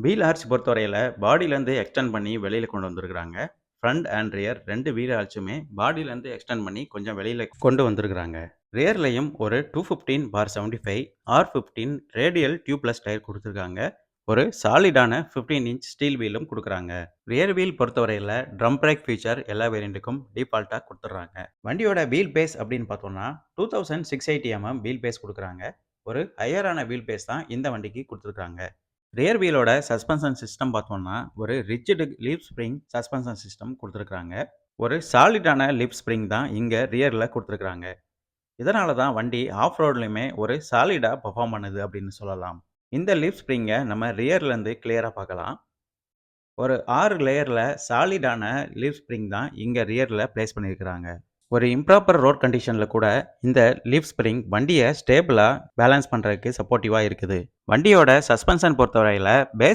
Wheel arch பொறுத்தவரையில பாடியிலேருந்து extend பண்ணி வெளியில கொண்டு வந்திருக்கிறாங்க. ஃப்ரண்ட் அண்ட் ரியர் 2 வீல் ஆர்ச்சுமே பாடியிலேருந்து எக்ஸ்டெண்ட் பண்ணி கொஞ்சம் வெளியில கொண்டு வந்திருக்கிறாங்க. ரியர்லயும் ஒரு 215/75 R15 ரேடியல் டியூப்லெஸ் டயர் குடுத்துருக்காங்க. ஒரு சாலிடான 15 இன்ச் ஸ்டீல் வீலும் குடுக்குறாங்க. ரியர் வீல் பொறுத்தவரையில ட்ரம் பிரேக் ஃபீச்சர் எல்லா வேரியண்ட்டுக்கும் டிஃபால்ட்டா குடுத்துடுறாங்க. வண்டியோட வீல் பேஸ் அப்படின்னு பார்த்தோம்னா 2680 வீல் பேஸ் குடுக்குறாங்க. ஒரு ஹையரான வீல் பேஸ் தான் இந்த வண்டிக்கு குடுத்துருக்காங்க. ரியர் வீலோட சஸ்பென்ஷன் சிஸ்டம் பார்த்தோம்னா, ஒரு rigid leaf spring suspension system குடுத்துருக்காங்க. ஒரு சாலிடான லீஃப் ஸ்ப்ரிங் தான் இங்க ரியர்ல குடுத்துருக்காங்க. இதனால தான் வண்டி ஆஃப் ரோட்லயுமே ஒரு சாலிடா பெர்ஃபார்ம் பண்ணுது அப்படின்னு சொல்லலாம். இந்த லீஃப் ஸ்ப்ரிங்க நம்ம ரியர்லேருந்து கிளியரா பார்க்கலாம். ஒரு 6 லேயர்ல சாலிடான லீஃப் ஸ்ப்ரிங் தான் இங்க ரியர்ல பிளேஸ் பண்ணியிருக்கிறாங்க. ஒரு இம்ப்ராப்பர் ரோட் கண்டிஷன்ல கூட இந்த லீஃப் ஸ்ப்ரிங் வண்டிய ஸ்டேபிளா பேலன்ஸ் பண்றதுக்கு சப்போர்ட்டிவா இருக்குது. வண்டியோட சஸ்பென்ஷன் பொறுத்தவரையில பேஸ்